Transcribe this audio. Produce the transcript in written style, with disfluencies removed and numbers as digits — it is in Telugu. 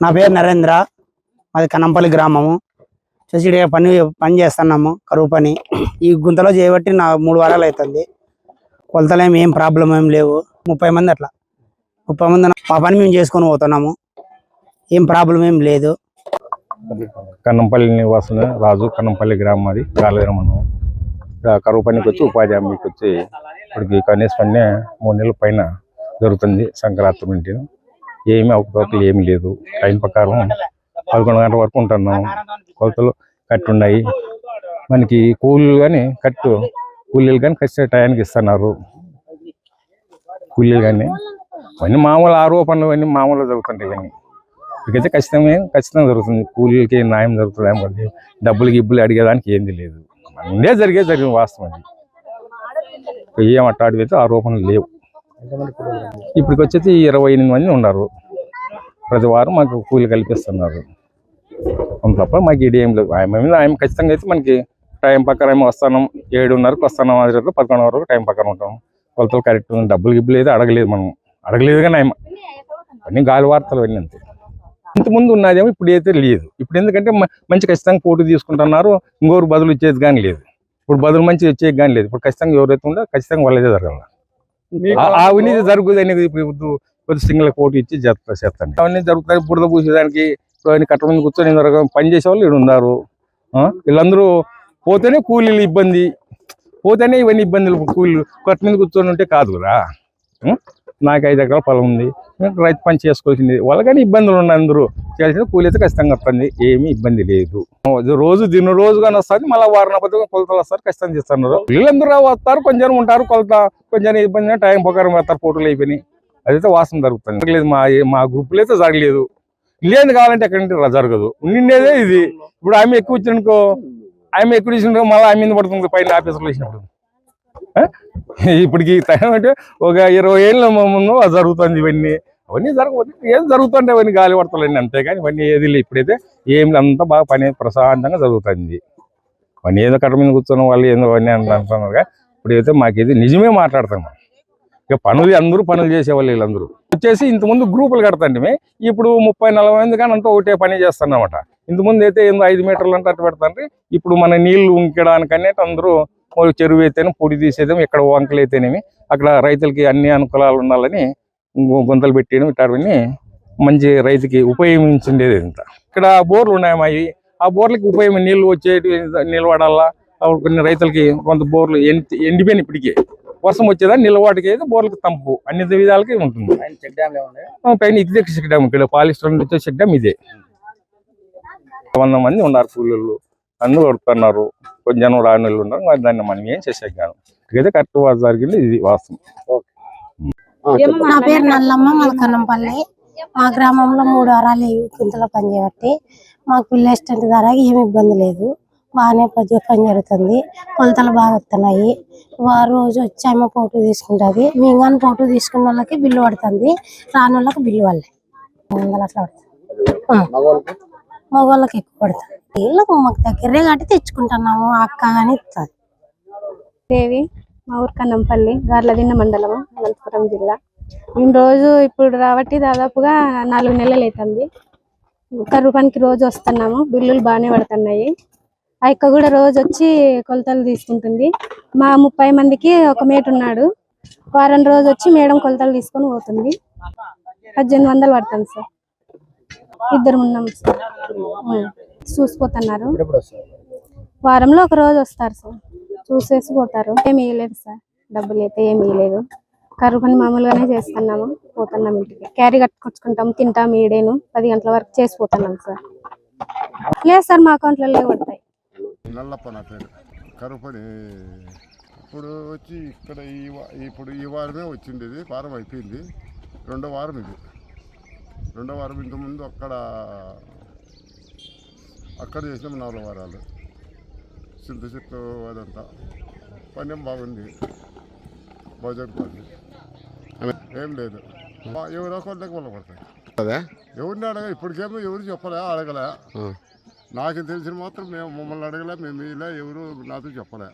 నా పేరు నరేంద్ర, మాది కన్నంపల్లి గ్రామము. ఇక్కడ పని చేస్తున్నాము, కరువు పని. ఈ గుంతలో చేయబట్టి నా 3 వారాలు అవుతుంది. కొలతలేం ఏం ప్రాబ్లం ఏం లేవు. 30 మంది అట్లా 30 మంది మా పని మేము చేసుకొని పోతున్నాము. ఏం ప్రాబ్లం ఏం లేదు. కన్నంపల్లి నివాసం రాజు, కన్నంపల్లి గ్రామం, అది గాలవరం మనం. కరువు పనికి వచ్చి ఉపాధి హామీకి వచ్చి ఇప్పటికి కనీసం 3 నెలల పైన జరుగుతుంది. సంక్రాంతి నుండి ఏమి అవకతవకలు ఏమి లేదు. టైం ప్రకారం 11 గంటల వరకు ఉంటున్నాము. కొలతలు కట్టు ఉన్నాయి మనకి. కూలీలు కానీ కూలీలు కానీ ఖచ్చితంగా టయానికి ఇస్తున్నారు. కూలీలు కానీ ఇవన్నీ మామూలు ఆరోపణలు, ఇవన్నీ మామూలుగా జరుగుతుంటాయి. ఇవన్నీ ఇకైతే ఖచ్చితంగా జరుగుతుంది. కూలీలకి న్యాయం జరుగుతుంది. ఏమంటే డబ్బులు గిబ్బులు అడిగేదానికి ఏంది లేదు. ముందే జరిగిన వాస్తవం అది. ఏం అట్టాడితే ఆరోపణలు లేవు. ఇప్పటికి వచ్చేసి 28 మంది ఉన్నారు. ప్రతి వారం మాకు కూలి కల్పిస్తున్నారు. తప్ప మాకు ఇది ఏం లేదు. ఆయన ఖచ్చితంగా అయితే మనకి టైం ప్రకారం వస్తున్నాం. 7:30కి వస్తున్నాం. 11 వరకు టైం ప్రకారం ఉంటాం. కొలతలు కరెక్ట్. డబ్బులు గిబ్బులు అయితే అడగలేదు. మనం అడగలేదు కానీ ఆయన అన్నీ గాలి వార్తలు అన్నీ అంతే. ఇంతకుముందు ఉన్నదేమో ఇప్పుడు అయితే లేదు. ఇప్పుడు ఎందుకంటే మంచి ఖచ్చితంగా పోటీ తీసుకుంటున్నారు. ఇంకోరు బదులు ఇచ్చేది కానీ లేదు. ఇప్పుడు బదులు మంచి వచ్చేది కానీ లేదు. ఇప్పుడు ఖచ్చితంగా ఎవరైతే ఉందో ఖచ్చితంగా వాళ్ళదే జరగాలి. అవినీతి జరుగుతుంది అనేది ఇప్పుడు కొద్ది సింగిల్ పోటీ ఇచ్చి చేస్తాను. అవన్నీ జరుగుతాయి. బురద పూసేదానికి కట్ట మీద కూర్చొని పని చేసే వాళ్ళు ఇక్కడ ఉన్నారు. వీళ్ళందరూ పోతేనే కూలీలు ఇబ్బంది, పోతేనే ఇవన్నీ ఇబ్బందులు. కూలీలు కట్ట మీద కూర్చొని ఉంటే కాదు కదా. నాకు 5 ఎకరాల పొలం ఉంది, రైతు పని చేసుకోవాల్సింది. వాళ్ళకని ఇబ్బందులు ఉన్నాయి. అందరూ చేయాల్సింది కూలి అయితే ఖచ్చితంగా వస్తుంది. ఏమీ ఇబ్బంది లేదు. రోజు కానీ వస్తుంది. మళ్ళీ వారం కొలతలు వస్తారు. ఖచ్చితంగా చేస్తున్నారు. వీళ్ళందరూ వస్తారు. కొంచెం ఉంటారు. కొలత కొంచెం ఇబ్బంది. టైం ప్రకారం వస్తారు. పోటీలు అయిపోయినాయి. అదైతే వాసన జరుగుతుంది. లేదు మా గ్రూపులో అయితే జరగలేదు. లేదు కావాలంటే ఎక్కడంటే జరగదు. నిండేదే ఇది. ఇప్పుడు ఆమె ఎక్కువ వచ్చిననుకో, ఆమె ఎక్కువ ఇచ్చినో మళ్ళీ ఆమె మీద పడుతుంది. పైన ఆఫీసులో ఇచ్చినప్పుడు ఇప్పటికి టైం అంటే ఒక 20 ఏళ్ళ ముందు జరుగుతుంది. అవన్నీ జరగవచ్చు. ఏం జరుగుతుంటే అవన్నీ గాలి పడతలేండి అంతేగాని ఇవన్నీ ఏది లేదు. ఇప్పుడైతే ఏం అంతా బాగా పని ప్రశాంతంగా జరుగుతుంది. అవన్నీ ఏదో కట్ట మీద కూర్చొని వాళ్ళు ఏదో అవన్నీ అంటున్నారు. కానీ ఇప్పుడైతే మాకేది నిజమే మాట్లాడతాం. ఇక అందరూ పనులు చేసేవాళ్ళు. వీళ్ళందరూ వచ్చేసి ఇంతకుముందు గ్రూపులు కడతాండి. ఇప్పుడు 30-40 మంది కానీ అంతా ఒకటే పని చేస్తారన్నమాట. ఇంతకుముందు అయితే 5 మీటర్లు అంటే అట్టు పెడతాండ్రి. ఇప్పుడు మన నీళ్లు ఉంకడానికి అందరూ చెరువు అయితేనే పొడి తీసేదేమో, ఇక్కడ వంకలు అయితేనేమి అక్కడ రైతులకి అన్ని అనుకూలాలు ఉండాలని గుంతలు పెట్టేయడం. ఇట్లాంటివన్నీ మంచి రైతుకి ఉపయోగించిండేది. ఇంత ఇక్కడ బోర్లు ఉన్నాయమ్మాయి. ఆ బోర్లకి ఉపయోగం నీళ్లు వచ్చేటి నిలబడాలా. కొన్ని రైతులకి కొంత బోర్లు ఎండిపోయిన ఇప్పటికే వర్షం వచ్చేదా నిలవాటికి అయితే బోర్లకి తంపు అన్ని విధాలకి ఉంటుంది. పైన ఇదే చెక్ డ్యామ్. ఇక్కడ పాలిస్టర్ వచ్చే చెక్ డ్యామ్ ఇదే. 100 మంది ఉన్నారు కూలీలు. అందరూ కొడుతున్నారు. కొంచెం రాని నెలలు ఉన్నారు. దాన్ని మనం ఏం చేసే కాదు. ఇదైతే కరెక్ట్ జరిగింది. ఇది వాస్తవం. నా పేరు నల్లమ్మ, మన కన్నంపల్లి. మా గ్రామంలో 3 వారాలు గుంతలో పని చేయబట్టి మాకు పిల్ల ఇష్టంటి ధర ఏమి ఇబ్బంది లేదు. బాగానే పని జరుగుతుంది. కొలతలు బాగా వస్తున్నాయి. రోజు వచ్చి ఆమె ఫోటో తీసుకుంటుంది. మేము కానీ ఫోటో తీసుకున్న వాళ్ళకి బిల్లు పడుతుంది. రాని వాళ్ళకి బిల్లు వాళ్ళే 100 అట్లా పడుతుంది. మగవాళ్ళకి ఎక్కువ పడుతుంది. వీళ్ళకు మాకు దగ్గరే కాబట్టి తెచ్చుకుంటున్నాము. అక్క కానీ ఇస్తుంది. దేవి, మా ఊరు కన్నంపల్లి, గార్లదిన్న మండలము, అనంతపురం జిల్లా. మేము రోజు ఇప్పుడు రాబట్టి దాదాపుగా 4 నెలలు అవుతుంది. కరువు పనికి రోజు వస్తున్నాము. బిల్లులు బాగానే పడుతున్నాయి. ఆ అక్క కూడా రోజు వచ్చి కొలతలు తీసుకుంటుంది. మా 30 మందికి ఒక మేట ఉన్నాడు. వారం రోజు వచ్చి మేడం కొలతలు తీసుకొని పోతుంది. 1800 పడుతుంది సార్. 2 ఉన్నాం సార్. చూసిపోతున్నారు. వారంలో ఒక రోజు వస్తారు సార్. చూసేసి పోతారు. ఏమి ఇవ్వలేదు సార్. డబ్బులు అయితే ఏమి ఇవ్వలేదు. కరువు పని మామూలుగానే చేస్తున్నాము. పోతున్నాం ఇంటికి. క్యారీ కట్టుకొచ్చుకుంటాం, తింటాం. 10 గంటల వరకు చేసిపోతున్నాం సార్. లేదు సార్, మా అకౌంట్లలో పడతాయి. నల్లప్ప నా పేరు. కరువు పని ఇప్పుడు వచ్చి ఇక్కడ ఇప్పుడు ఈ వారమే వచ్చింది. ఇది వారం అయిపోయింది. 2వ వారం ఇది. 2వ వారం. ఇంతకుముందు అక్కడ చేసినాం 4 వారాలు. చింత చెట్లు అదంతా పని బాగుంది. బాగా జరుగుతుంది. ఏం లేదు. ఎవరో కొద్దిగా వల్ల పడతాయి. ఎవరిని అడగ ఇప్పటికేమో ఎవరు చెప్పలే, అడగలే. నాకు తెలిసిన మాత్రం మమ్మల్ని అడగలే. మేము ఇలా ఎవరు నాతో చెప్పలే.